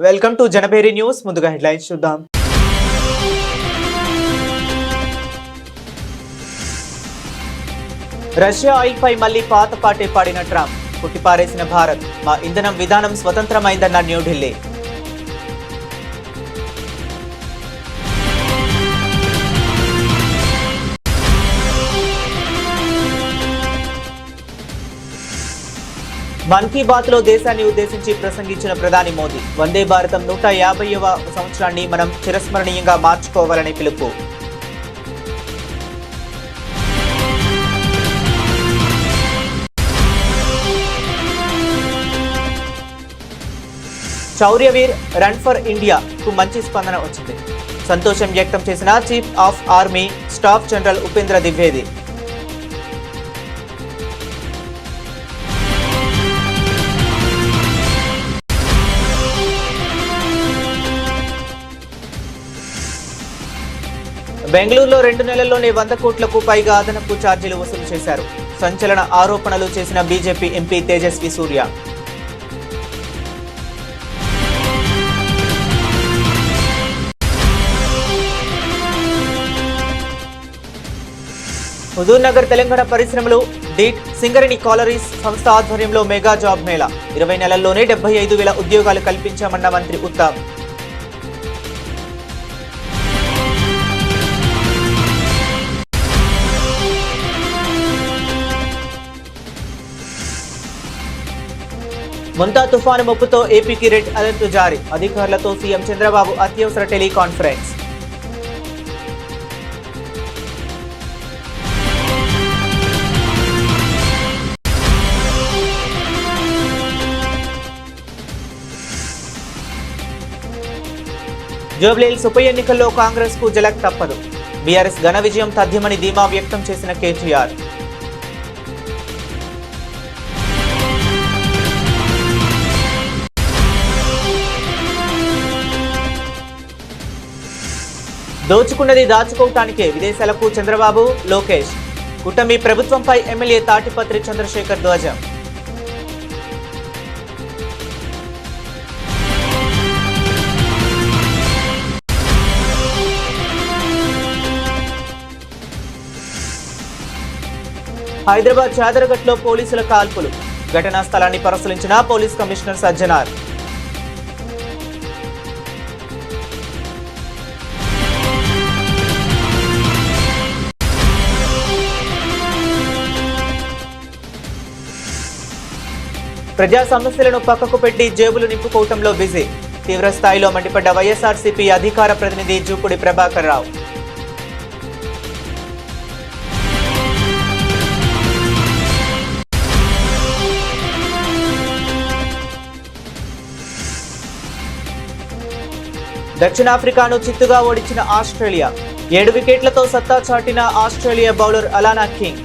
Welcome to Janaberi news. ముందుగా headlines చూద్దాం. Russia ఆయిల్పై మళ్లీ పాత పాటే పాడిన ట్రంప్. పుట్టిపారేసిన భారత్, మా ఇంధనం విధానం స్వతంత్రమైందన్న న్యూఢిల్లీ. మన్ కీ బాత్ లో దేశాన్ని ఉద్దేశించి ప్రసంగించిన ప్రధాని మోదీ, వందే భారతం 150వ సంవత్సరాన్ని మనం చిరస్మరణీయంగా మార్చుకోవాలని పిలుపు. శౌర్యవీర్ రన్ ఫర్ ఇండియా కు మంచి స్పందన వచ్చింది. సంతోషం వ్యక్తం చేసిన chief of army staff general Upendra Dwivedi. బెంగళూరులో 2 నెలల్లోనే 100 కోట్లకు పైగా అదనపు ఛార్జీలు వసూలు చేశారు. సంచలన ఆరోపణలు చేసిన బీజేపీ ఎంపీ తేజస్వి సూర్య. హుజూర్ నగర్ తెలంగాణ పరిశ్రమలు డీట్ సింగరేణి కాలరీస్ సంస్థ ఆధ్వర్యంలో మెగా జాబ్ మేళా. 20 నెలల్లోనే 75,000 ఉద్యోగాలు కల్పించామన్న మంత్రి ఉత్తమ్. ముంతా తుఫాను ముప్పుతో ఏపీకి రెడ్ అలర్ట్ జారీ. అధికారులతో సీఎం చంద్రబాబు అత్యవసర టెలికాన్ఫరెన్స్. జూబ్లీహిల్స్ ఉప ఎన్నికల్లో కాంగ్రెస్ కు జలక్ తప్పదు. బీఆర్ఎస్ ఘన విజయం తథ్యమని ధీమా వ్యక్తం చేసిన కేటీఆర్. దోచుకున్నది దాచుకోవటానికే విదేశాలకు చంద్రబాబు, లోకేష్. కూటమి ప్రభుత్వంపై ఎమ్మెల్యే తాటిపత్రి చంద్రశేఖర్ ధ్వజం. హైదరాబాద్ చాదరగట్లో పోలీసుల కాల్పులు. ఘటనా స్థలాన్ని పరిశీలించిన పోలీస్ కమిషనర్ సజ్జనార్. ప్రజా సమస్యలను పక్కకు పెట్టి జేబులు నింపుకోవటంలో బిజీ. తీవ్ర స్థాయిలో మండిపడ్డ వైఎస్ఆర్సీపీ అధికార ప్రతినిధి జూపూడి ప్రభాకర్ రావు. దక్షిణాఫ్రికాను చిత్తుగా ఓడించిన ఆస్ట్రేలియా. 7 వికెట్లతో సత్తా చాటిన Australia bowler Alana King.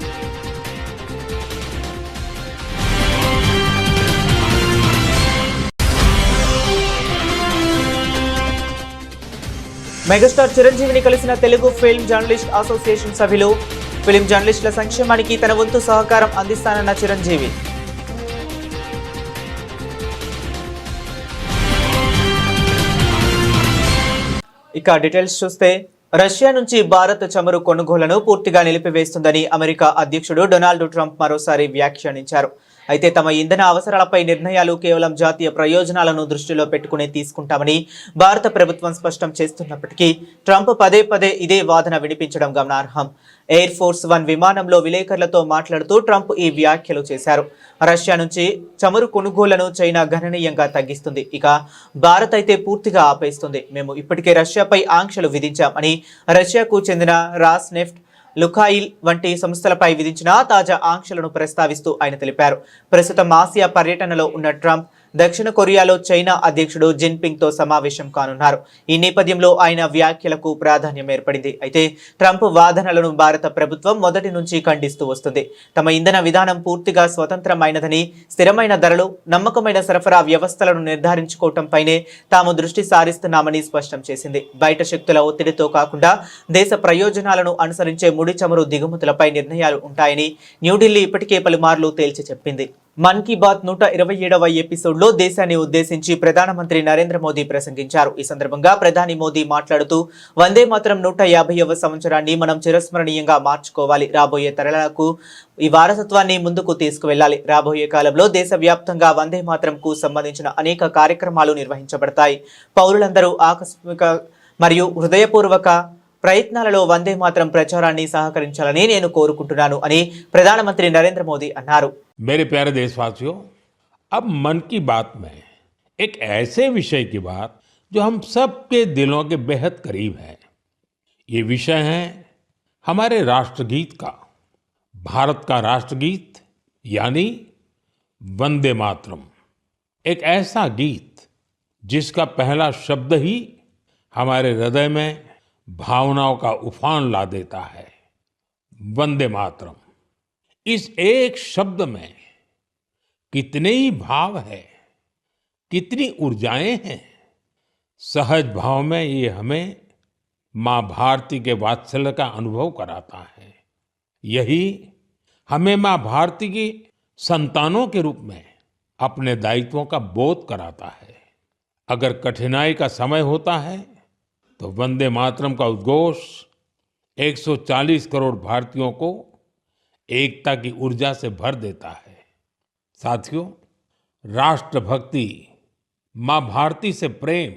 Megastar చిరంజీవిని కలిసిన తెలుగు ఫిల్మ్ జర్నలిస్ట్ అసోసియేషన్ సభ్యులు. ఫిల్మ్ జర్నలిస్టుల సంక్షేమానికి తన వంతు సహకారం అందిస్తానన్న చిరంజీవి. ఇక డీటెయిల్స్ చూస్తే, రష్యా నుంచి భారత్ చమురు కొనుగోళ్లను పూర్తిగా నిలిపివేస్తుందని అమెరికా అధ్యక్షుడు డొనాల్డ్ ట్రంప్ మరోసారి వ్యాఖ్యానించారు. అయితే తమ ఇంధన అవసరాలపై నిర్ణయాలు కేవలం జాతీయ ప్రయోజనాలను దృష్టిలో పెట్టుకునే తీసుకుంటామని భారత ప్రభుత్వం స్పష్టం చేస్తున్నప్పటికీ ట్రంప్ పదే పదే ఇదే వాదన వినిపించడం గమనార్హం. ఎయిర్ ఫోర్స్ 1 విమానంలో విలేకరులతో మాట్లాడుతూ ట్రంప్ ఈ వ్యాఖ్యలు చేశారు. రష్యా నుంచి చమురు కొనుగోళ్లను చైనా గణనీయంగా తగ్గిస్తుంది, ఇక భారత్ అయితే పూర్తిగా ఆపేస్తుంది. మేము ఇప్పటికే రష్యాపై ఆంక్షలు విధించాం అని రష్యాకు చెందిన రాస్నెఫ్ట్, లుకాయిల్ వంటి సంస్థలపై విధించిన తాజా ఆంక్షలను ప్రస్తావిస్తూ ఆయన తెలిపారు. ప్రస్తుతం ఆసియా పర్యటనలో ఉన్న ట్రంప్ దక్షిణ కొరియాలో చైనా అధ్యక్షుడు జిన్పింగ్ తో సమావేశం కానున్నారు. ఈ నేపథ్యంలో ఆయన వ్యాఖ్యలకు ప్రాధాన్యం ఏర్పడింది. అయితే ట్రంప్ వాదనలను భారత ప్రభుత్వం మొదటి నుంచి ఖండిస్తూ వస్తుంది. తమ ఇంధన విధానం పూర్తిగా స్వతంత్రమైనదని, స్థిరమైన ధరలు, నమ్మకమైన సరఫరా వ్యవస్థలను నిర్ధారించుకోవటంపైనే తాము దృష్టి సారిస్తున్నామని స్పష్టం చేసింది. బయట శక్తుల ఒత్తిడితో కాకుండా దేశ ప్రయోజనాలను అనుసరించే ముడి చమురు దిగుమతులపై నిర్ణయాలు ఉంటాయని న్యూఢిల్లీ ఇప్పటికే పలుమార్లు తేల్చి చెప్పింది. మన్ కీ బాత్ 127వ ఎపిసోడ్లో దేశాన్ని ఉద్దేశించి ప్రధానమంత్రి నరేంద్ర మోదీ ప్రసంగించారు. ఈ సందర్భంగా ప్రధాని మోదీ మాట్లాడుతూ వందే మాతరం 150వ సంవత్సరాన్ని మనం చిరస్మరణీయంగా మార్చుకోవాలి. రాబోయే తరాలకు ఈ వారసత్వాన్ని ముందుకు తీసుకువెళ్లాలి. రాబోయే కాలంలో దేశవ్యాప్తంగా వందే మాతరంకు సంబంధించిన అనేక కార్యక్రమాలు నిర్వహించబడతాయి. పౌరులందరూ ఆకస్మిక మరియు హృదయపూర్వక ప్రయత్నాలలో వందే మాతరం ప్రచారాన్ని సహకరించాలని నేను కోరుకుంటున్నాను అని ప్రధానమంత్రి నరేంద్ర మోదీ అన్నారు. मेरे प्यारे देशवासियों, अब मन की बात में एक ऐसे विषय की बात जो हम सबके दिलों के बेहद करीब है। ये विषय है हमारे राष्ट्रगीत का। भारत का राष्ट्रगीत यानी वंदे मातरम, एक ऐसा गीत जिसका पहला शब्द ही हमारे हृदय में भावनाओं का उफान ला देता है। वंदे मातरम, इस एक शब्द में कितने ही भाव है, कितनी ऊर्जाएं हैं। सहज भाव में ये हमें मां भारती के वात्सल्य का अनुभव कराता है। यही हमें मां भारती की संतानों के रूप में अपने दायित्वों का बोध कराता है। अगर कठिनाई का समय होता है तो वंदे मातरम का उद्घोष 140 करोड़ भारतीयों को एकता की ऊर्जा से भर देता है। साथियों, राष्ट्रभक्ति, मां भारती से प्रेम,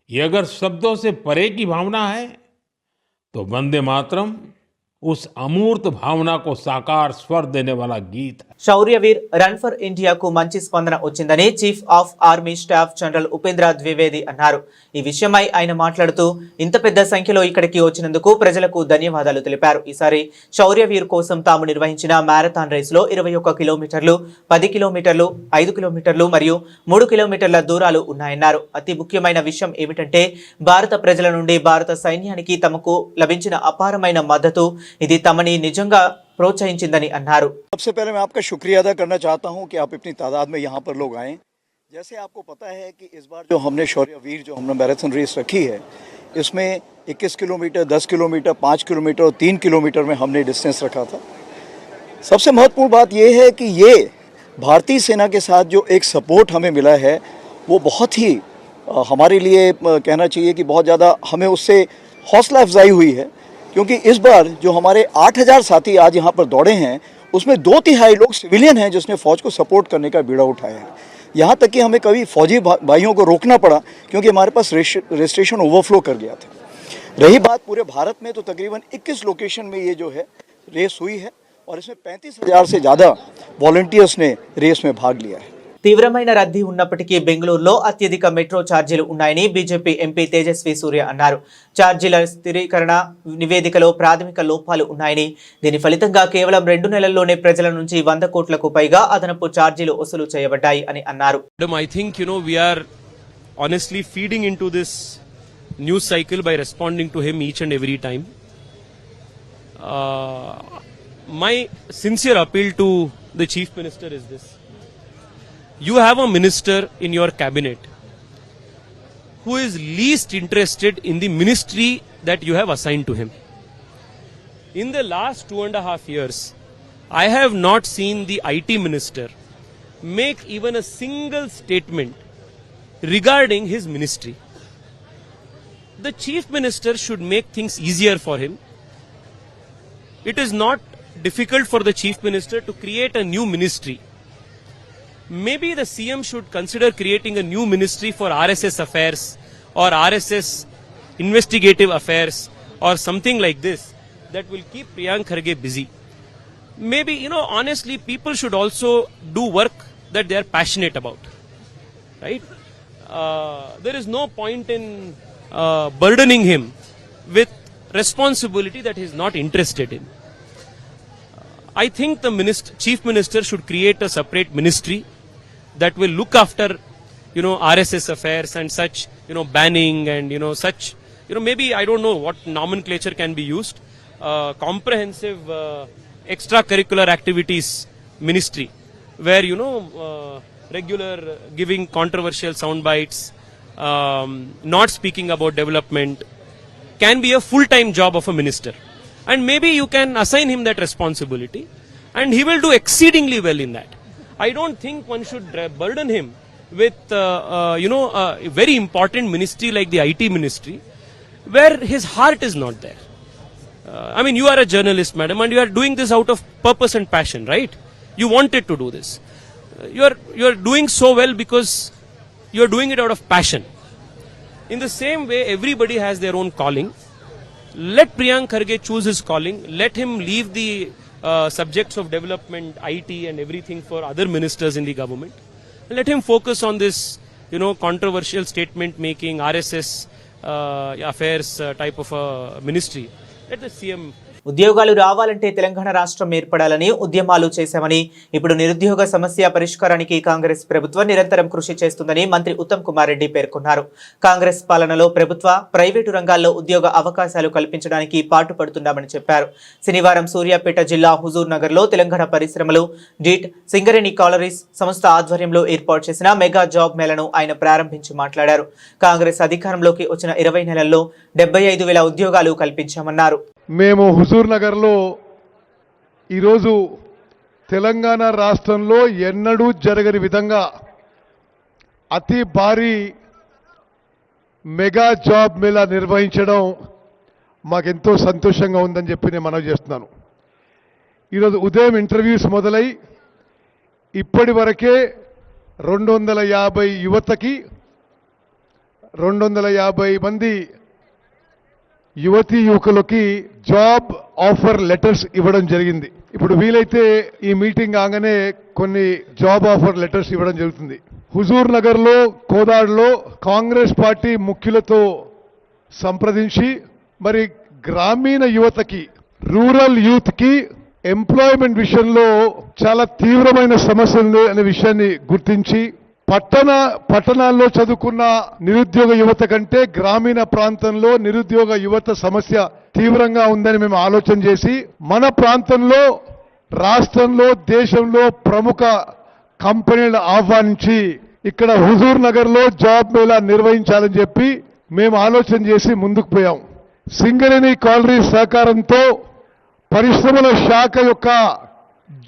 ये अगर शब्दों से परे की भावना है तो वंदे मातरम उस अमूर्त भावना को साकार स्वर देने वाला गीत है। శౌర్యవీర్ రన్ ఫర్ ఇండియాకు మంచి స్పందన వచ్చిందని chief of army staff general Upendra Dwivedi అన్నారు. ఈ విషయమై ఆయన మాట్లాడుతూ ఇంత పెద్ద సంఖ్యలో ఇక్కడికి వచ్చినందుకు ప్రజలకు ధన్యవాదాలు తెలిపారు. ఈసారి శౌర్యవీర్ కోసం తాము నిర్వహించిన మ్యారథాన్ రేసులో 21 కిలోమీటర్లు, 10 కిలోమీటర్లు, 5 కిలోమీటర్లు మరియు 3 కిలోమీటర్ల దూరాలు ఉన్నాయన్నారు. అతి ముఖ్యమైన విషయం ఏమిటంటే భారత ప్రజల నుండి భారత సైన్యానికి తమకు లభించిన అపారమైన మద్దతు ఇది తమని నిజంగా प्रोत्साहिंचिंదని అన్నారు. सबसे पहले मैं आपका शुक्रिया अदा करना चाहता हूं कि आप इतनी तादाद में यहाँ पर लोग आए। जैसे आपको पता है कि इस बार जो हमने शौर्यवीर जो हमने मैराथन रेस रखी है, इसमें 21 किलोमीटर, 10 किलोमीटर, 5 किलोमीटर और 3 किलोमीटर में हमने डिस्टेंस रखा था। सबसे महत्वपूर्ण बात यह है कि ये भारतीय सेना के साथ जो एक सपोर्ट हमें मिला है वो बहुत ही हमारे लिए कहना चाहिए कि बहुत ज़्यादा हमें उससे हौसला अफजाई हुई है, क्योंकि इस बार जो हमारे 8000 साथी आज यहाँ पर दौड़े हैं उसमें 2/3 लोग सिविलियन हैं जिसने फौज को सपोर्ट करने का बीड़ा उठाया है। यहाँ तक कि हमें कभी फौजी भाइयों को रोकना पड़ा क्योंकि हमारे पास रजिस्ट्रेशन ओवरफ्लो कर गया था। रही बात पूरे भारत में, तो तकरीबन 21 लोकेशन में ये जो है रेस हुई है और इसमें 35,000 से ज़्यादा वॉलंटियर्स ने रेस में भाग लिया है। తీవ్రమైన రద్దీ ఉన్నప్పటికీ బెంగళూరులో అత్యధిక మెట్రో ఛార్జీలు ఉన్నాయని బీజేపీ ఎంపీ తేజస్వి సూర్య అన్నారు. ఛార్జీల స్థిరీకరణ నివేదికలో ప్రాథమిక లోపాలు ఉన్నాయని, దీని ఫలితంగా కేవలం 2 నెలల్లోనే ప్రజల నుంచి 100 కోట్లకు పైగా అదనపు ఛార్జీలు వసూలు చేయబడ్డాయి అని అన్నారు. I think we are honestly feeding into this news cycle by responding to him each and every time. My sincere appeal to the Chief Minister is this. You have a minister in your cabinet who is least interested in the ministry that you have assigned to him. In the last 2.5 years, I have not seen the IT minister make even a single statement regarding his ministry. The chief minister should make things easier for him. It is not difficult for the chief minister to create a new ministry. Maybe the CM should consider creating a new ministry for RSS affairs or RSS investigative affairs or something like this that will keep Priyank Kharge busy. Maybe, honestly, people should also do work that they are passionate about. Right? There is no point in burdening him with responsibility that he is not interested in. I think the chief minister should create a separate ministry that will look after, RSS affairs and such, banning and, such, maybe I don't know what nomenclature can be used, comprehensive extracurricular activities ministry, where, regular giving controversial sound bites, not speaking about development, can be a full-time job of a minister. And maybe you can assign him that responsibility and he will do exceedingly well in that. I don't think one should burden him with, a very important ministry like the IT ministry, where his heart is not there. I mean, you are a journalist, madam, and you are doing this out of purpose and passion, right? You wanted to do this. You are doing so well because you are doing it out of passion. In the same way, everybody has their own calling. Let Priyank Kharge choose his calling. Let him leave the subjects of development, IT, and everything for other ministers in the government. Let him focus on this, controversial statement making, RSS affairs type of a ministry. Let the CM. ఉద్యోగాలు రావాలంటే తెలంగాణ రాష్ట్రం ఏర్పడాలని ఉద్యమాలు చేశామని, ఇప్పుడు నిరుద్యోగ సమస్య పరిష్కారానికి కాంగ్రెస్ ప్రభుత్వం నిరంతరం కృషి చేస్తుందని మంత్రి ఉత్తమ్ కుమార్ రెడ్డి పేర్కొన్నారు. కాంగ్రెస్ పాలనలో ప్రభుత్వ, ప్రైవేటు రంగాల్లో ఉద్యోగ అవకాశాలు కల్పించడానికి పాటుపడుతున్నామని చెప్పారు. శనివారం సూర్యాపేట జిల్లా హుజూర్ నగర్ లో తెలంగాణ పరిశ్రమలు డీట్ సింగరేణి కాలరీస్ సంస్థ ఆధ్వర్యంలో ఏర్పాటు చేసిన మెగా జాబ్ మేళను ఆయన ప్రారంభించి మాట్లాడారు. కాంగ్రెస్ అధికారంలోకి వచ్చిన 20 నెలల్లో 75,000 ఉద్యోగాలు కల్పించామన్నారు. మేము హుజూర్ నగర్లో ఈరోజు తెలంగాణ రాష్ట్రంలో ఎన్నడూ జరగని విధంగా అతి భారీ మెగా జాబ్ మేళా నిర్వహించడం మాకెంతో సంతోషంగా ఉందని చెప్పి నేను మనవి చేస్తున్నాను. ఈరోజు ఉదయం ఇంటర్వ్యూస్ మొదలై ఇప్పటి వరకే 250 యువతకి 250 మంది యువతీ యువకులకి జాబ్ ఆఫర్ లెటర్స్ ఇవ్వడం జరిగింది. ఇప్పుడు వీలైతే ఈ మీటింగ్ కాగానే కొన్ని జాబ్ ఆఫర్ లెటర్స్ ఇవ్వడం జరుగుతుంది. హుజూర్ నగర్ లో, కోదాడులో కాంగ్రెస్ పార్టీ ముఖ్యులతో సంప్రదించి మరి గ్రామీణ యువతకి, రూరల్ యూత్ కి ఎంప్లాయ్మెంట్ విషయంలో చాలా తీవ్రమైన సమస్యలు అనే విషయాన్ని గుర్తించి పట్టణాల్లో చదువుకున్న నిరుద్యోగ యువత కంటే గ్రామీణ ప్రాంతంలో నిరుద్యోగ యువత సమస్య తీవ్రంగా ఉందని మేము ఆలోచన చేసి మన ప్రాంతంలో, రాష్ట్రంలో, దేశంలో ప్రముఖ కంపెనీలను ఆహ్వానించి ఇక్కడ హుజూర్ నగర్ లో జాబ్ మేళా నిర్వహించాలని చెప్పి మేము ఆలోచన చేసి ముందుకు పోయాం. సింగరేణి కాలరీ సహకారంతో, పరిశ్రమల శాఖ యొక్క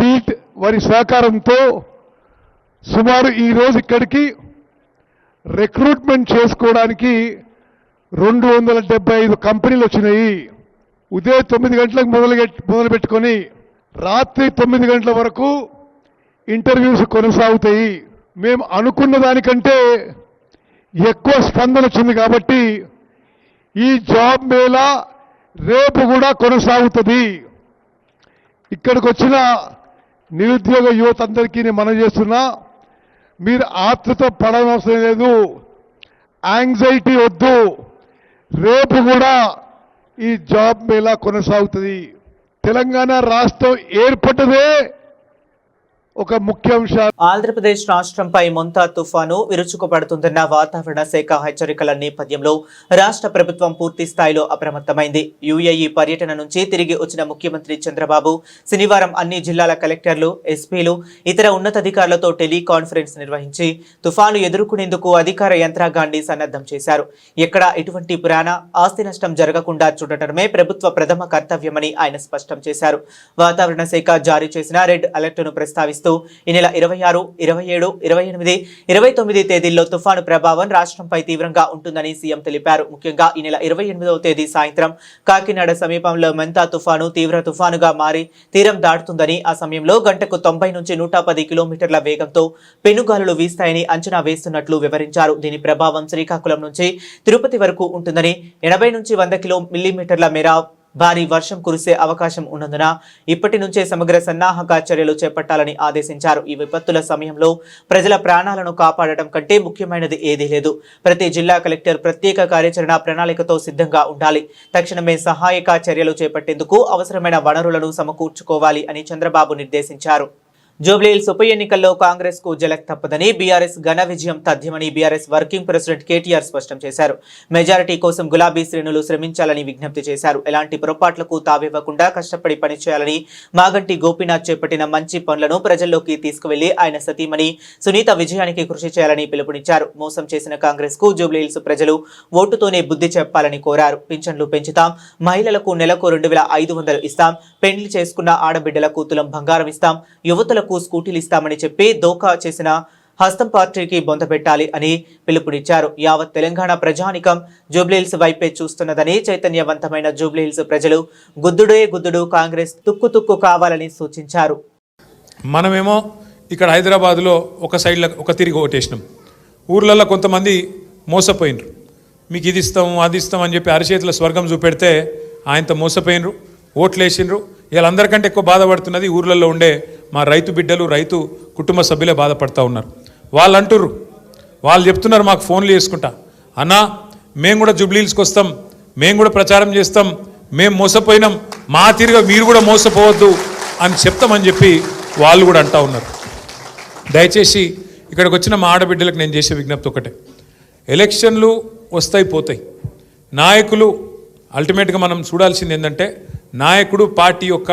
డీట్ వారి సహకారంతో సుమారు ఈ రోజు ఇక్కడికి రిక్రూట్మెంట్ చేసుకోవడానికి 275 కంపెనీలు వచ్చినాయి. ఉదయం 9 గంటలకు మొదలు పెట్టుకొని రాత్రి 9 గంటల వరకు ఇంటర్వ్యూస్ కొనసాగుతాయి. మేము అనుకున్న దానికంటే ఎక్కువ స్పందన వచ్చింది కాబట్టి ఈ జాబ్ మేళా రేపు కూడా కొనసాగుతుంది. ఇక్కడికి వచ్చిన నిరుద్యోగ యువత అందరికీ నేను మనవి చేస్తున్నా, మీరు ఆతృత పడనవసరం లేదు, యాంగ్జైటీ వద్దు. రేపు కూడా ఈ జాబ్ మేళా కొనసాగుతుంది. తెలంగాణ రాష్ట్రం ఏర్పడ్డదే ఒక ముఖ్య అంశం. ఆంధ్రప్రదేశ్ రాష్ట్రంపై మొంతా తుఫాను విరుచుకుపడుతుందన్న వాతావరణ శాఖ హెచ్చరికల నేపథ్యంలో రాష్ట్ర ప్రభుత్వం పూర్తి స్థాయిలో అప్రమత్తమైంది. యుఏఈ పర్యటన నుంచి తిరిగి వచ్చిన ముఖ్యమంత్రి చంద్రబాబు శనివారం అన్ని జిల్లాల కలెక్టర్లు, ఎస్పీలు, ఇతర ఉన్నతాధికారులతో టెలికాన్ఫరెన్స్ నిర్వహించి తుఫాను ఎదుర్కొనేందుకు అధికార యంత్రాంగాన్ని సన్నద్ధం చేశారు. ఎక్కడా ఎటువంటి ప్రాణ, ఆస్తి నష్టం జరగకుండా చూడటమే ప్రభుత్వ ప్రథమ కర్తవ్యమని ఆయన స్పష్టం చేశారు. వాతావరణ శాఖ జారీ చేసిన రెడ్ అలర్ట్ను ప్రస్తావిస్తూ ఈ నెల 26, 27, 28, 29 తేదీల్లో తుఫాను ప్రభావం రాష్ట్రంపై తీవ్రంగా ఉంటుందని సీఎం తెలిపారు. ముఖ్యంగా ఈ నెల 28వ తేదీ సాయంత్రం కాకినాడ సమీపంలో మెంతా తుఫాను తీవ్ర తుఫానుగా మారి తీరం దాటుతుందని, ఆ సమయంలో గంటకు 90 నుంచి 110 కిలోమీటర్ల వేగంతో పెనుగాలులు వీస్తాయని అంచనా వేస్తున్నట్లు వివరించారు. దీని ప్రభావం శ్రీకాకుళం నుంచి తిరుపతి వరకు ఉంటుందని, 80 నుంచి 100 మిల్లీమీటర్ల మేర భారీ వర్షం కురిసే అవకాశం ఉన్నందున ఇప్పటి నుంచే సమగ్ర సన్నాహక చర్యలు చేపట్టాలని ఆదేశించారు. ఈ విపత్తుల సమయంలో ప్రజల ప్రాణాలను కాపాడటం కంటే ముఖ్యమైనది ఏదీ లేదు. ప్రతి జిల్లా కలెక్టర్ ప్రత్యేక కార్యాచరణ ప్రణాళికతో సిద్ధంగా ఉండాలి. తక్షణమే సహాయక చర్యలు చేపట్టేందుకు అవసరమైన వనరులను సమకూర్చుకోవాలి అని చంద్రబాబు నిర్దేశించారు. జూబ్లీహిల్స్ ఉప ఎన్నికల్లో కాంగ్రెస్ కు జలక్ తప్పదని, బీఆర్ఎస్ ఘన విజయం తథ్యమని బీఆర్ఎస్ వర్కింగ్ ప్రెసిడెంట్ కేటీఆర్ స్పష్టం చేశారు. మెజారిటీ కోసం గులాబీ శ్రేణులు శ్రమించాలని విజ్ఞప్తి చేశారు. ఎలాంటి పొరపాట్లకు తావివ్వకుండా కష్టపడి పనిచేయాలని, మాగంటి గోపీనాథ్ చేపట్టిన మంచి పనులను ప్రజల్లోకి తీసుకువెళ్లి ఆయన సతీమణి సునీత విజయానికి కృషి చేయాలని పిలుపునిచ్చారు. మోసం చేసిన కాంగ్రెస్ కు జూబ్లీహిల్స్ ప్రజలు ఓటుతోనే బుద్ధి చెప్పాలని కోరారు. పింఛన్లు పెంచుతాం, మహిళలకు నెలకు 2,500 ఇస్తాం, పెండ్లి చేసుకున్న ఆడబిడ్డలకు తులం బంగారం ఇస్తాం, యువతులకు యువకులకు స్కూటీలు ఇస్తామని చెప్పి దోఖా చేసిన హస్తం పార్టీకి బొందపెట్టాలి అని పిలుపునిచ్చారు. యావత్ తెలంగాణ ప్రజానికం జూబ్లీహిల్స్ వైపే చూస్తున్నదని, చైతన్యవంతమైన జూబ్లీహిల్స్ ప్రజలు గుద్దుడే గుద్దుడు కాంగ్రెస్ తుక్కు కావాలని సూచించారు. మనమేమో ఇక్కడ హైదరాబాద్లో ఒక సైడ్లో ఒక తిరిగి ఓటేసినాం. ఊర్లలో కొంతమంది మోసపోయినరు. మీకు ఇది ఇస్తాం అది ఇస్తాం అని చెప్పి అరచేతిలో స్వర్గం చూపెడితే ఆయనతో మోసపోయినరు, ఓట్లు వేసినరు. వీళ్ళందరికంటే ఎక్కువ బాధపడుతున్నది ఊర్లలో ఉండే మా రైతు బిడ్డలు, రైతు కుటుంబ సభ్యులే బాధపడుతూ ఉన్నారు. వాళ్ళు అంటుర్రు, వాళ్ళు చెప్తున్నారు మాకు ఫోన్లు చేసుకుంటా, అన్నా మేము కూడా జూబ్లీహిల్స్కి వస్తాం, మేము కూడా ప్రచారం చేస్తాం, మేము మోసపోయినాం, మా తిరిగా మీరు కూడా మోసపోవద్దు అని చెప్తామని చెప్పి వాళ్ళు కూడా అంటూ ఉన్నారు. దయచేసి ఇక్కడికి వచ్చిన మా ఆడబిడ్డలకు నేను చేసే విజ్ఞప్తి ఒకటే, ఎలక్షన్లు వస్తాయి పోతాయి, నాయకులు అల్టిమేట్గా మనం చూడాల్సింది ఏంటంటే నాయకుడు పార్టీ యొక్క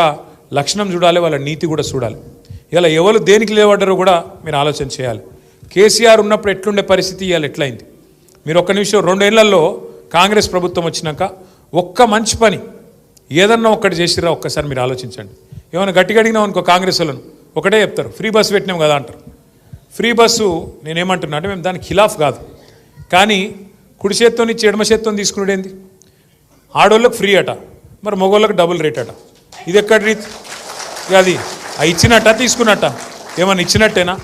లక్షణం చూడాలి, వాళ్ళ నీతి కూడా చూడాలి. ఇలా ఎవరు దేనికి లేవడ్డారో కూడా మీరు ఆలోచన చేయాలి. కేసీఆర్ ఉన్నప్పుడు ఎట్లుండే పరిస్థితి ఇవాళ ఎట్లయింది మీరు ఒక్క నిమిషం. 2 ఏళ్లలో కాంగ్రెస్ ప్రభుత్వం వచ్చినాక ఒక్క మంచి పని ఏదన్నా ఒక్కటి చేసిరా ఒక్కసారి మీరు ఆలోచించండి. ఏమైనా గట్టిగా అడిగినాం అనుకో కాంగ్రెస్ వాళ్ళను ఒకటే చెప్తారు, ఫ్రీ బస్సు పెట్టినాం కదా అంటారు. ఫ్రీ బస్సు నేనేమంటున్నా అంటే మేము దానికి ఖిలాఫ్ కాదు, కానీ కుడి చేత్తో నుంచి ఎడమ చేత్తో తీసుకునేది ఆడోళ్ళకి ఫ్రీ అట, మరి మగోళ్ళకి డబుల్ రేట్ అట. ఇది ఎక్కడ రీతి? అది ఇచ్చినట్ట తీసుకున్నట్ట? ఏమన్నా ఇచ్చినట్టేనా?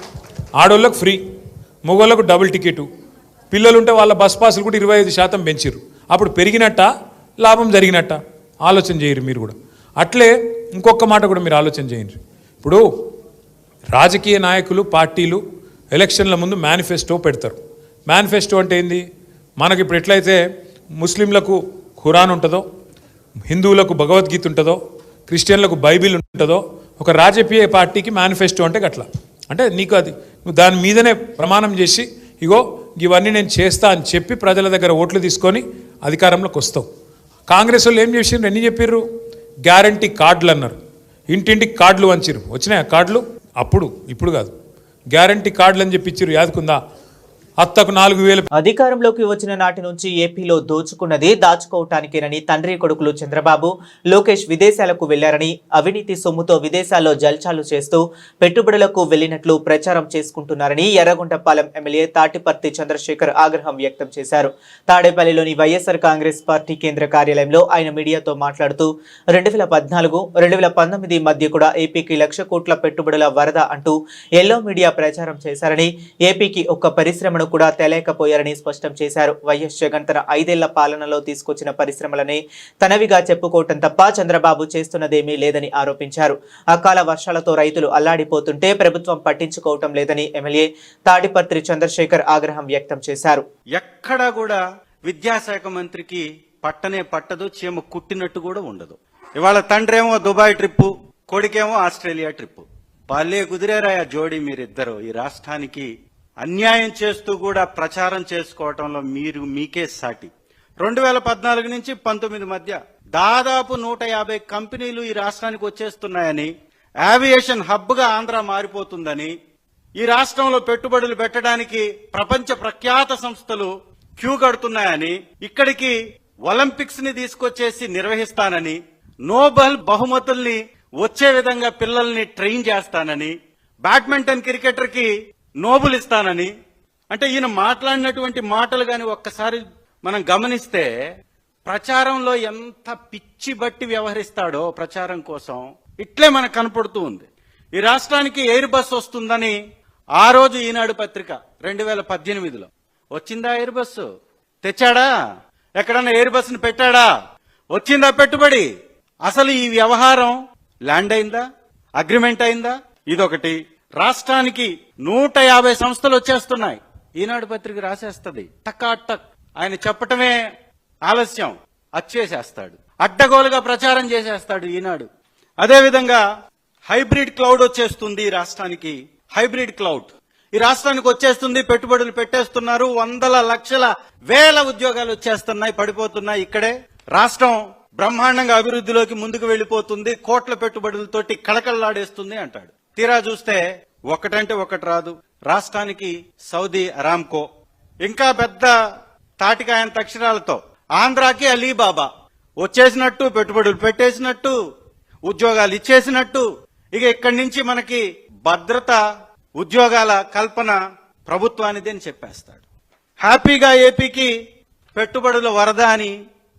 ఆడోళ్ళకు ఫ్రీ, మగోళ్ళకు డబుల్ టికెటు, పిల్లలు ఉంటే వాళ్ళ బస్ పాసులు కూడా 25% పెంచారు. అప్పుడు పెరిగినట్ట లాభం జరిగినట్ట? ఆలోచన చేయరు మీరు కూడా. అట్లే ఇంకొక మాట కూడా మీరు ఆలోచన చేయండి. ఇప్పుడు రాజకీయ నాయకులు పార్టీలు ఎలక్షన్ల ముందు మేనిఫెస్టో పెడతారు. మేనిఫెస్టో అంటే ఏంది? మనకి ఇప్పుడు ఎట్లయితే ముస్లింలకు ఖురాన్ ఉంటుందో, హిందువులకు భగవద్గీత ఉంటుందో, క్రిస్టియన్లకు బైబిల్ ఉంటుందో, ఒక రాజకీయ పార్టీకి మేనిఫెస్టో అంటే గట్లా. అంటే నీకు అది నువ్వు దాని మీదనే ప్రమాణం చేసి ఇగో ఇవన్నీ నేను చేస్తా అని చెప్పి ప్రజల దగ్గర ఓట్లు తీసుకొని అధికారంలోకి వస్తావు. కాంగ్రెస్ వాళ్ళు ఏం చేసిండ్రు? ఎన్ని చెప్పిర్రు? గ్యారంటీ కార్డులు అన్నారు, ఇంటింటికి కార్డులు వంచిరు. వచ్చినాయి కార్డులు? అప్పుడు ఇప్పుడు కాదు, గ్యారంటీ కార్డులు అని చెప్పి ఇచ్చిర్రు. యాదుకుందా? అత్తకు 4,000. అధికారంలోకి వచ్చిన నాటి నుంచి ఏపీలో దోచుకున్నది దాచుకోవటానికేనని తండ్రి కొడుకులు చంద్రబాబు, లోకేష్ విదేశాలకు వెళ్లారని, అవినీతి సొమ్ముతో విదేశాల్లో జల్చాలు చేస్తూ పెట్టుబడులకు వెళ్లినట్లు ప్రచారం చేసుకుంటున్నారని ఎర్రగొండపాలెం ఎమ్మెల్యే తాటిపర్తి చంద్రశేఖర్ ఆగ్రహం వ్యక్తం చేశారు. తాడేపల్లిలోని వైఎస్ఆర్ కాంగ్రెస్ పార్టీ కేంద్ర కార్యాలయంలో ఆయన మీడియాతో మాట్లాడుతూ 2014-2019 మధ్య కూడా ఏపీకి 1,00,000 కోట్ల పెట్టుబడుల వరద అంటూ ఎల్లో మీడియా ప్రచారం చేశారని, ఏపీకి ఒక్క పరిశ్రమను కూడా తేలేకపోయారని స్పష్టం చేశారు. వైఎస్ జగన్ తన 5 ఏళ్ల పాలనలో తీసుకొచ్చిన పరిశ్రమలనే తనవిగా చెప్పుకోవటం తప్ప చంద్రబాబు చేస్తున్నదేమీ లేదని ఆరోపించారు. అకాల వర్షాలతో రైతులు అల్లాడిపోతుంటే ప్రభుత్వం పట్టించుకోవటం లేదని ఎమ్మెల్యే తాటిపర్తి చంద్రశేఖర్ ఆగ్రహం వ్యక్తం చేశారు. ఎక్కడా కూడా విద్యాశాఖ మంత్రికి పట్టనే పట్టదు, చీమ కుట్టినట్టు కూడా ఉండదు. ఇవాళ తండ్రేమో దుబాయ్ ట్రిప్పు, కొడుకేమో ఆస్ట్రేలియా ట్రిప్పు. పాలే కుదిరేరాయా జోడీ మీరిద్దరు. ఈ రాష్ట్రానికి అన్యాయం చేస్తూ కూడా ప్రచారం చేసుకోవటంలో మీకే సాటి. 2014 నుంచి 19 మధ్య దాదాపు 150 కంపెనీలు ఈ రాష్ట్రానికి వచ్చేస్తున్నాయని, ఏవియేషన్ హబ్ గా ఆంధ్ర మారిపోతుందని, ఈ రాష్ట్రంలో పెట్టుబడులు పెట్టడానికి ప్రపంచ ప్రఖ్యాత సంస్థలు క్యూ కడుతున్నాయని, ఇక్కడికి ఒలింపిక్స్ ని తీసుకొచ్చేసి నిర్వహిస్తానని, నోబెల్ బహుమతుల్ని వచ్చే విధంగా పిల్లల్ని ట్రైన్ చేస్తానని, బ్యాడ్మింటన్ క్రికెటర్ కి నోబెల్ ఇస్తానని, అంటే ఈయన మాట్లాడినటువంటి మాటలు గాని ఒక్కసారి మనం గమనిస్తే ప్రచారంలో ఎంత పిచ్చి బట్టి వ్యవహరిస్తాడో ప్రచారం కోసం ఇట్లే మనకు కనపడుతూ ఉంది. ఈ రాష్ట్రానికి ఎయిర్ బస్ వస్తుందని ఆ రోజు ఈనాడు పత్రిక 2018లో వచ్చిందా? ఎయిర్ బస్సు తెచ్చాడా? ఎక్కడన్నా ఎయిర్ బస్సును పెట్టాడా? వచ్చిందా పెట్టుబడి? అసలు ఈ వ్యవహారం ల్యాండ్ అయిందా? అగ్రిమెంట్ అయిందా? ఇదొకటి. రాష్ట్రానికి 150 సంస్థలు వచ్చేస్తున్నాయి. ఈనాడు పత్రిక రాసేస్తుంది టక్. ఆయన చెప్పటమే ఆలస్యం, అచ్చేసేస్తాడు, అడ్డగోలుగా ప్రచారం చేసేస్తాడు ఈనాడు. అదేవిధంగా హైబ్రిడ్ క్లౌడ్ వచ్చేస్తుంది ఈ రాష్ట్రానికి. హైబ్రిడ్ క్లౌడ్ ఈ రాష్ట్రానికి వచ్చేస్తుంది, పెట్టుబడులు పెట్టేస్తున్నారు, 100 లక్షల వేల ఉద్యోగాలు వచ్చేస్తున్నాయి, పడిపోతున్నాయి. ఇక్కడే రాష్ట్రం బ్రహ్మాండంగా అభివృద్ధిలోకి ముందుకు వెళ్లిపోతుంది, కోట్ల పెట్టుబడులతోటి కళకళలాడేస్తుంది అంటాడు. తీరా చూస్తే ఒకటంటే ఒకటి రాదు. రాష్ట్రానికి సౌదీ అరామ్కో, ఇంకా పెద్ద తాటికాయంత అక్షరాలతో ఆంధ్రాకి అలీబాబా వచ్చేసినట్టు, పెట్టుబడులు పెట్టేసినట్టు, ఉద్యోగాలు ఇచ్చేసినట్టు. ఇక ఇక్కడి నుంచి మనకి భద్రత, ఉద్యోగాల కల్పన ప్రభుత్వానిదే అని చెప్పేస్తాడు. హ్యాపీగా ఏపీకి పెట్టుబడుల వరద అని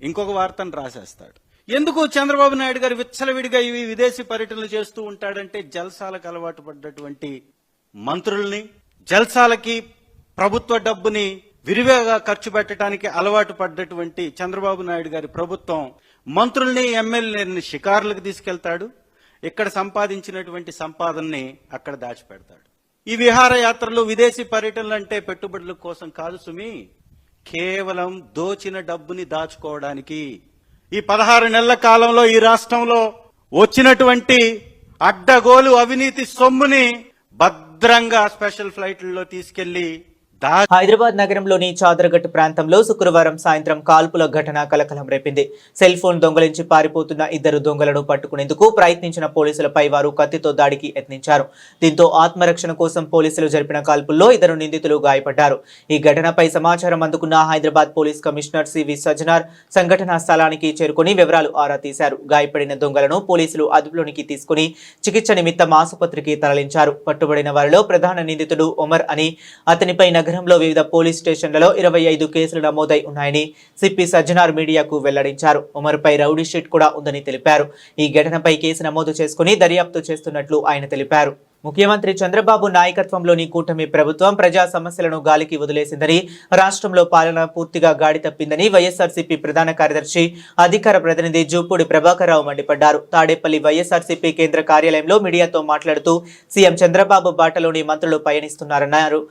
ఇంకొక వార్తను రాసేస్తాడు. ఎందుకు చంద్రబాబు నాయుడు గారు విచ్చలవిడిగా ఇవి విదేశీ పర్యటనలు చేస్తూ ఉంటాడంటే, జల్సాలకు అలవాటు పడ్డటువంటి మంత్రుల్ని, జల్సాలకి ప్రభుత్వ డబ్బుని విరివిగా ఖర్చు పెట్టడానికి అలవాటు పడ్డటువంటి చంద్రబాబు నాయుడు గారి ప్రభుత్వం మంత్రుల్ని, ఎమ్మెల్యేలని షికారులకు తీసుకెళ్తాడు. ఇక్కడ సంపాదించినటువంటి సంపాదనని అక్కడ దాచిపెడతాడు. ఈ విహారయాత్రలు, విదేశీ పర్యటనలు అంటే పెట్టుబడుల కోసం కాదు సుమి, కేవలం దోచిన డబ్బుని దాచుకోవడానికి. ఈ 16 నెలల కాలంలో ఈ రాష్ట్రంలో వచ్చినటువంటి అడ్డగోలు అవినీతి సొమ్ముని భద్రంగా స్పెషల్ ఫ్లైట్లలో తీసుకెళ్లి హైదరాబాద్ నగరంలోని చాదరగట్టు ప్రాంతంలో శుక్రవారం సాయంత్రం కాల్పుల ఘటన కలకలం రేపింది. సెల్ ఫోన్ దొంగలించి పారిపోతున్న 2 దొంగలను పట్టుకునేందుకు ప్రయత్నించిన పోలీసులపై వారు కత్తితో దాడికి యత్నించారు. దీంతో ఆత్మరక్షణ కోసం పోలీసులు జరిపిన కాల్పుల్లో 2 నిందితులు గాయపడ్డారు. ఈ ఘటనపై సమాచారం అందుకున్న Hyderabad police commissioner CV Sajjanar సంఘటనా స్థలానికి చేరుకుని వివరాలు ఆరా తీశారు. గాయపడిన దొంగలను పోలీసులు అదుపులోనికి తీసుకుని చికిత్స నిమిత్తం ఆసుపత్రికి తరలించారు. పట్టుబడిన వారిలో ప్రధాన నిందితుడు ఒమర్ అని, అతనిపై నగరంలో వివిధ పోలీస్ స్టేషన్లలో 25 కేసులు నమోదై ఉన్నాయని సిపి సజ్జనార్ మీడియాకు వెల్లడించారు. ఉమర్పై రౌడీ షీట్ కూడా ఉందని తెలిపారు. ఈ ఘటనపై కేసు నమోదు చేసుకుని దర్యాప్తు చేస్తున్నట్లు ఆయన తెలిపారు. ముఖ్యమంత్రి చంద్రబాబు నాయకత్వంలోని కూటమి ప్రభుత్వం ప్రజా సమస్యలను గాలికి వదిలేసిందని, రాష్ట్రంలో పాలన పూర్తిగా గాడి తప్పిందని వైఎస్ఆర్సీపీ ప్రధాన కార్యదర్శి, అధికార ప్రతినిధి జూపూడి ప్రభాకర్ రావు మండిపడ్డారు. తాడేపల్లి వైఎస్ఆర్సీపీ కేంద్ర కార్యాలయంలో మీడియాతో మాట్లాడుతూ సీఎం చంద్రబాబు బాటలోని మంత్రులు పయనిస్తున్నారన్నారు.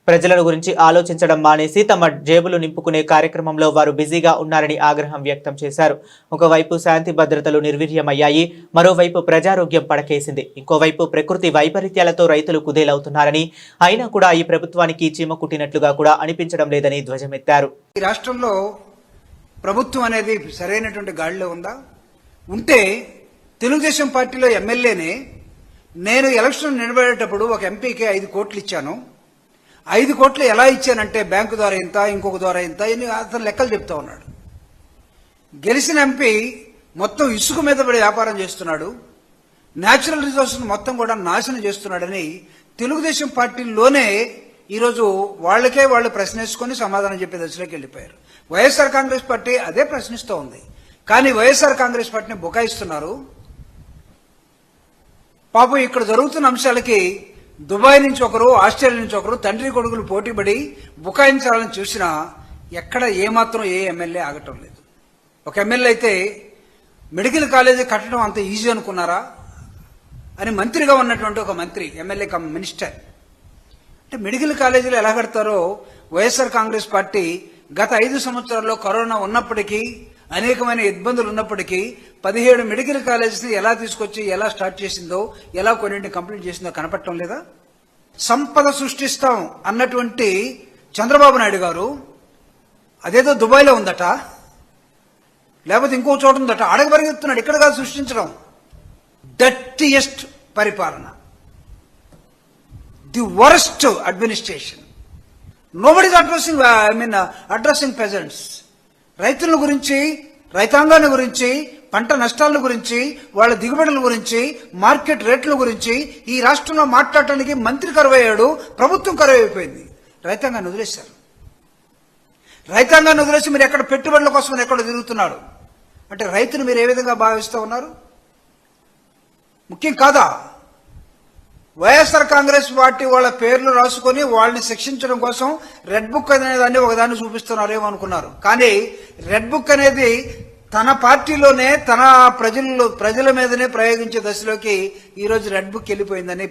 ప్రజల గురించి ఆలోచించడం మానేసి తమ జేబులు నింపుకునే కార్యక్రమంలో వారు బిజీగా ఉన్నారని ఆగ్రహం వ్యక్తం చేశారు. ఒకవైపు శాంతి భద్రతలు నిర్వీర్యమయ్యాయి, మరోవైపు ప్రజారోగ్యం పడకేసింది, ఇంకోవైపు ప్రకృతి వైపరీత్యాలతో రైతులు కుదేలవుతున్నారని, అయినా కూడా ఈ ప్రభుత్వానికి చీమ కుట్టినట్లుగా కూడా అనిపించడం లేదని ధ్వజమెత్తారు. ఈ రాష్ట్రంలో ప్రభుత్వం అనేది సరైనటువంటి గాడిలో ఉందా? ఉంటే తెలుగుదేశం పార్టీలో ఎమ్మెల్యేనే నేను ఎలక్షన్ నిలబడేటప్పుడు ఒక ఎంపీకి 5 కోట్లు ఇచ్చాను. 5 కోట్లు ఎలా ఇచ్చానంటే బ్యాంకు ద్వారా ఇంత, ఇంకొక ద్వారా ఇంత, అతను లెక్కలు చెప్తా ఉన్నాడు. గెలిచిన ఎంపీ మొత్తం ఇసుక మీద పడి వ్యాపారం చేస్తున్నాడు, న్యాచురల్ రిసోర్సెస్ మొత్తం కూడా నాశనం చేస్తున్నాడని తెలుగుదేశం పార్టీలోనే ఈరోజు వాళ్ళకే వాళ్ళు ప్రశ్నించుకొని సమాధానం చెప్పే దశలోకి వెళ్ళిపోయారు. వైఎస్ఆర్ కాంగ్రెస్ పార్టీ అదే ప్రశ్నిస్తూ ఉంది. కానీ వైఎస్ఆర్ కాంగ్రెస్ పార్టీని బుకాయిస్తున్నారు. పాపం ఇక్కడ జరుగుతున్న అంశాలకి దుబాయ్ నుంచి ఒకరు, ఆస్ట్రేలియా నుంచి ఒకరు తండ్రి కొడుకులు పోటీపడి బుకాయించాలని చూసినా ఎక్కడ ఏమాత్రం ఏ ఎమ్మెల్యే ఆగటం లేదు. ఒక ఎమ్మెల్యే అయితే మెడికల్ కాలేజీ కట్టడం అంత ఈజీ అనుకున్నారా అని మంత్రిగా ఉన్నటువంటి ఒక మంత్రి, ఎమ్మెల్యే కమ్ మినిస్టర్, అంటే మెడికల్ కాలేజీలు ఎలా కడతారో వైఎస్ఆర్ కాంగ్రెస్ పార్టీ గత 5 సంవత్సరాల్లో కరోనా ఉన్నప్పటికీ, అనేకమైన ఇబ్బందులు ఉన్నప్పటికీ 17 మెడికల్ కాలేజెస్ ని ఎలా తీసుకొచ్చి ఎలా స్టార్ట్ చేసిందో, ఎలా కొన్నింటిని కంప్లీట్ చేసిందో కనపడటం లేదా? సంపద సృష్టిస్తాం అన్నటువంటి చంద్రబాబు నాయుడు గారు అదేదో దుబాయ్లో ఉందట, లేకపోతే ఇంకో చోట ఉందట, అడగబరిగెత్తున్నాడు. ఇక్కడ కాదు సృష్టించడం. డర్టీయెస్ట్ పరిపాలన, the worst administration. Nobody is addressing pageants. రైతుల గురించి, రైతాంగాన్ని గురించి, పంట నష్టాల గురించి, వాళ్ళ దిగుబడుల గురించి, మార్కెట్ రేట్ల గురించి ఈ రాష్ట్రంలో మాట్లాడటానికి మంత్రి కరువయ్యాడు, ప్రభుత్వం కరువైపోయింది. రైతాంగాన్ని వదిలేశారు. రైతాంగాన్ని వదిలేసి మీరు ఎక్కడ పెట్టుబడుల కోసం ఎక్కడ తిరుగుతున్నారు అంటే రైతును మీరు ఏ విధంగా భావిస్తూ ఉన్నారు? ముఖ్యం కాదా? వైఎస్ఆర్ కాంగ్రెస్ పార్టీ వాళ్ళ పేర్లు రాసుకొని వాళ్ళని శిక్షించడం కోసం రెడ్ బుక్ అనేదాన్ని ఒకదాన్ని చూపిస్తున్నారేమో అనుకున్నారు. కానీ రెడ్ బుక్ అనేది తన పార్టీలోనే, తన ప్రజల మీదనే ప్రయోగించే దశలోకి ఈరోజు రెడ్ బుక్ వెళ్ళిపోయిందని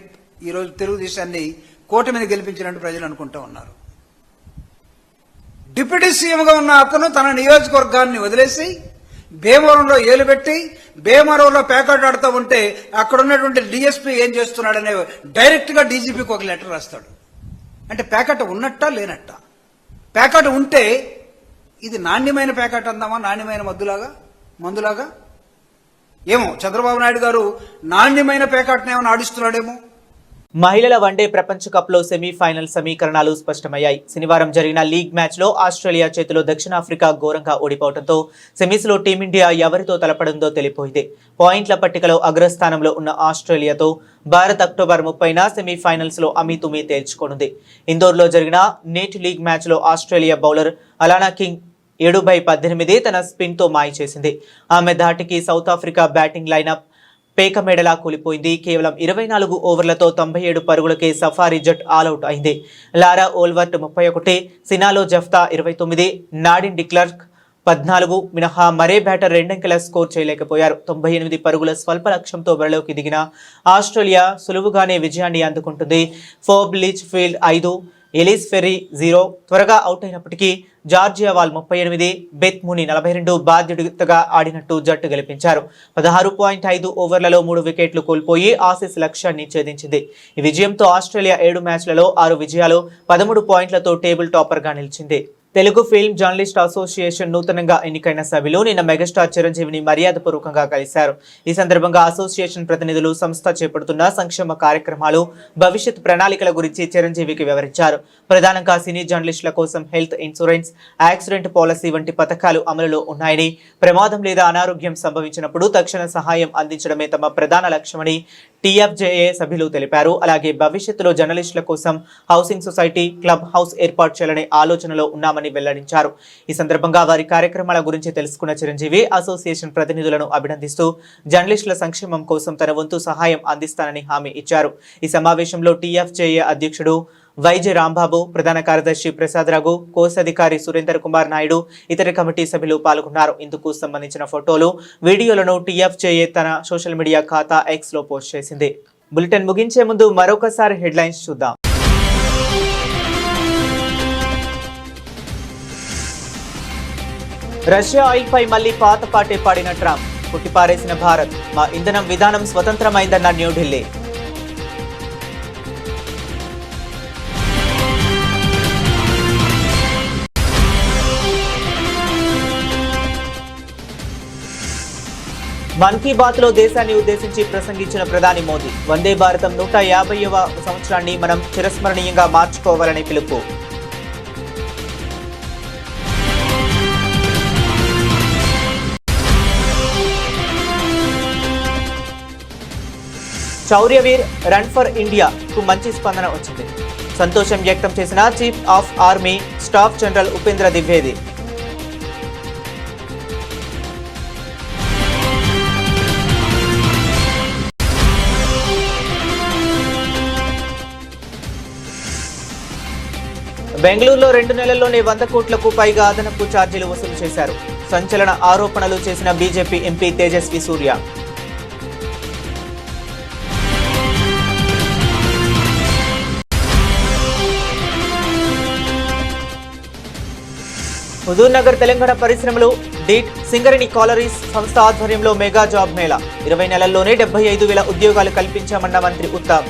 ఈరోజు తెలుగుదేశాన్ని కూటమిని గెలిపించినట్టు ప్రజలు అనుకుంటూ ఉన్నారు. డిప్యూటీ సీఎంగా ఉన్న అతను తన నియోజకవర్గాన్ని వదిలేసి భీమవరంలో ఏలు పెట్టి భీమవరంలో ప్యాకెట్ ఆడుతూ ఉంటే అక్కడ ఉన్నటువంటి డిఎస్పీ ఏం చేస్తున్నాడనే డైరెక్ట్ గా డీజీపీకి ఒక లెటర్ రాస్తాడు. అంటే ప్యాకెట్ ఉన్నట్టా లేనట్టా? ప్యాకెట్ ఉంటే ఇది నాణ్యమైన ప్యాకెట్ అందామా, నాణ్యమైన మందులాగా? ఏమో చంద్రబాబు నాయుడు గారు నాణ్యమైన ప్యాకెట్ని ఏమైనా ఆడిస్తున్నాడేమో. మహిళల వన్డే ప్రపంచ కప్ లో సెమీఫైనల్ సమీకరణాలు స్పష్టమయ్యాయి. శనివారం జరిగిన లీగ్ మ్యాచ్ లో ఆస్ట్రేలియా చేతిలో దక్షిణాఫ్రికా ఘోరంగా ఓడిపోవడంతో సెమీస్ లో టీమిండియా ఎవరితో తలపడందో తెలిపోయింది. పాయింట్ల పట్టికలో అగ్రస్థానంలో ఉన్న ఆస్ట్రేలియాతో భారత్ అక్టోబర్ 30న సెమీఫైనల్స్ లో అమీతుమీ తేల్చుకోనుంది. ఇందోర్లో జరిగిన నేటి లీగ్ మ్యాచ్ లో ఆస్ట్రేలియా బౌలర్ అలానా కింగ్ 7/18 తన స్పిన్ తో మాయ చేసింది. ఆమె ధాటికి సౌత్ ఆఫ్రికా బ్యాటింగ్ లైనప్ పేకమేడలా కూలిపోయింది. కేవలం 24 ఓవర్లతో 97 పరుగులకే సఫారీ జట్ ఆల్అౌట్ అయింది. లారా ఓల్వర్ట్ 31, సినాలో జఫ్తా 29, నాడిన్ డిక్లర్క్ 14 మినహా మరే బ్యాటర్ రెండంకెల స్కోర్ చేయలేకపోయారు. 98 పరుగుల స్వల్ప లక్ష్యంతో బరిలోకి దిగిన ఆస్ట్రేలియా సులువుగానే విజయాన్ని అందుకుంటుంది. ఫోర్బ్ లీచ్ ఫీల్డ్ 5, ఎలిస్ ఫెర్రీ 0 త్వరగా అవుట్ అయినప్పటికీ జార్జియా వాల్ 38, బెత్ ముని 42 బాధ్యతగా ఆడినట్టు జట్టు గెలిపించారు. 16.5 ఓవర్లలో 3 వికెట్లు కోల్పోయి ఆసీస్ లక్ష్యాన్ని ఛేదించింది. ఈ విజయంతో ఆస్ట్రేలియా 7 మ్యాచ్లలో 6 విజయాలు 13 పాయింట్లతో టేబుల్ టాపర్ గా నిలిచింది. తెలుగు ఫిల్మ్ జర్నలిస్ట్ అసోసియేషన్ నూతనంగా ఎన్నికైన సభ్యులు నిన్న మెగాస్టార్ చిరంజీవిని మర్యాదపూర్వకంగా కలిశారు. ఈ సందర్భంగా అసోసియేషన్ ప్రతినిధులు సంస్థ చేపడుతున్న సంక్షేమ కార్యక్రమాలు, భవిష్యత్ ప్రణాళికల గురించి చిరంజీవికి వివరించారు. ప్రధానంగా సినీ జర్నలిస్టుల కోసం హెల్త్ ఇన్సూరెన్స్, యాక్సిడెంట్ పాలసీ వంటి పథకాలు అమలులో ఉన్నాయని, ప్రమాదం లేదా అనారోగ్యం సంభవించినప్పుడు తక్షణ సహాయం అందించడమే తమ ప్రధాన లక్ష్యమని టీఎఫ్జేఏ సభ్యులు తెలిపారు. అలాగే భవిష్యత్తులో జర్నలిస్టుల కోసం హౌసింగ్ సొసైటీ, క్లబ్ హౌస్ ఏర్పాటు చేయాలనే ఆలోచనలో ఉన్నామని వెల్లడించారు. ఈ సందర్భంగా వారి కార్యక్రమాల గురించి తెలుసుకున్న చిరంజీవి అసోసియేషన్ ప్రతినిధులను అభినందిస్తూ జర్నలిస్టుల సంక్షేమం కోసం తన వంతు సహాయం అందిస్తానని హామీ ఇచ్చారు. ఈ సమావేశంలో టీఎఫ్జేఏ అధ్యక్షుడు వైజే రాంబాబు, ప్రధాన కార్యదర్శి ప్రసాద్ రఘు, కోశాధికారి సురేందర్ కుమార్ నాయుడు, ఇతర కమిటీ సభ్యులు పాల్గొన్నారు. ఇందుకు సంబంధించిన ఫోటోలు, వీడియోలను టీఎఫ్జేఏ తన సోషల్ మీడియా ఖాతా ఎక్స్ లో పోస్ట్ చేసింది. బులెటిన్ ముగించే ముందు మరొకసారి హెడ్లైన్స్ చూద్దాం. రష్యా ఆయిల్ పై మళ్లీ పాత పాటే పాడిన ట్రంప్, కొట్టిపారేసిన భారత్, మా ఇంధనం విధానం స్వతంత్రమైందన్న న్యూఢిల్లీ. మన్ కీ బాత్ లో దేశాన్ని ఉద్దేశించి ప్రసంగించిన ప్రధాని మోదీ, వందే భారతం 150వ సంవత్సరాన్ని మనం చిరస్మరణీయంగా మార్చుకోవాలని పిలుపు. శౌర్యవీర్ రన్ ఫర్ ఇండియా కు మంచి స్పందన వచ్చింది. సంతోషం వ్యక్తం చేసిన chief of army staff general Upendra Dwivedi. బెంగళూరులో 2 నెలల్లోనే 100 కోట్లకు పైగా అదనపు ఛార్జీలు వసూలు చేశారు. సంచలన ఆరోపణలు చేసిన బీజేపీ ఎంపీ తేజస్వి సూర్య. హుజూర్ నగర్ తెలంగాణ పరిశ్రమలు డీట్ సింగరేణి కాలరీస్ సంస్థ ఆధ్వర్యంలో మెగా జాబ్ మేళా. 20 నెలల్లోనే 75,000 ఉద్యోగాలు కల్పించామన్న మంత్రి ఉత్తమ్.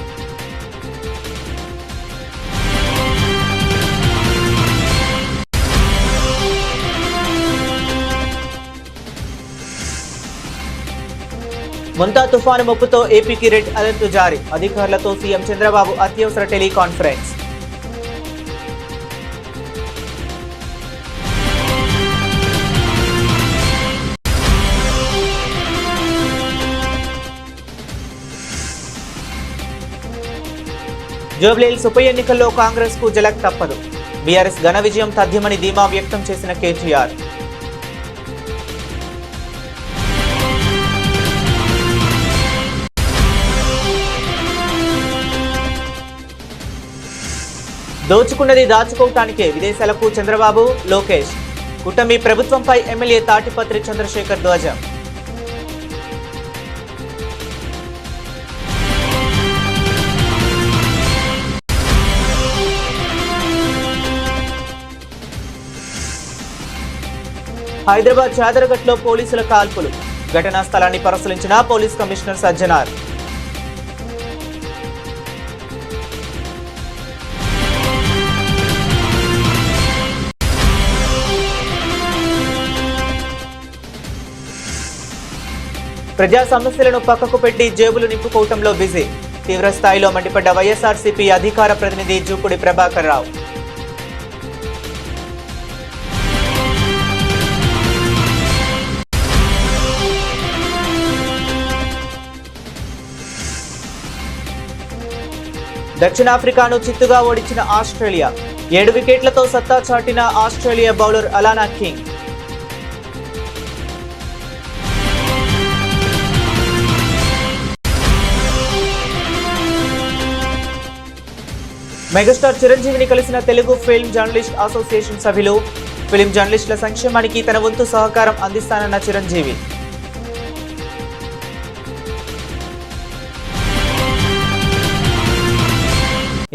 ముంతా తుఫాను ముప్పుతో ఏపీకి రెడ్ అలర్ట్ జారీ. అధికారులతో సీఎం చంద్రబాబు అత్యవసర టెలికాన్ఫరెన్స్. జూబ్లీహిల్స్ ఉప ఎన్నికల్లో కాంగ్రెస్ కు జలక్ తప్పదు. బీఆర్ఎస్ ఘన విజయం తథ్యమని ధీమా వ్యక్తం చేసిన కేటీఆర్. దోచుకున్నది దాచుకోవటానికే విదేశాలకు చంద్రబాబు, లోకేష్. కూటమి ప్రభుత్వంపై ఎమ్మెల్యే తాటిపత్రి చంద్రశేఖర్ ధ్వజం. హైదరాబాద్ చాదరగట్లో పోలీసుల కాల్పులు. ఘటనా స్థలాన్ని పరిశీలించిన పోలీస్ కమిషనర్ సజ్జనార్. ప్రజా సమస్యలను పక్కకు పెట్టి జేబులు నింపుకోవటంలో బిజీ. తీవ్ర స్థాయిలో మండిపడ్డ వైఎస్ఆర్సీపీ అధికార ప్రతినిధి జూపూడి ప్రభాకర్ రావు. దక్షిణాఫ్రికాను చిత్తుగా ఓడించిన ఆస్ట్రేలియా. 7 వికెట్లతో సత్తా చాటిన Australia bowler Alana King. Megastar చిరంజీవిని కలిసిన తెలుగు ఫిల్మ్ జర్నలిస్ట్ అసోసియేషన్ సభ్యులు. ఫిల్మ్ జర్నలిస్టుల సంక్షేమానికి తన వంతు సహకారం అందిస్తానన్న చిరంజీవి.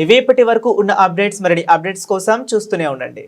ఇవి ఇప్పటి వరకు ఉన్న అప్డేట్స్. మరిన్ని అప్డేట్స్ కోసం చూస్తూనే ఉండండి.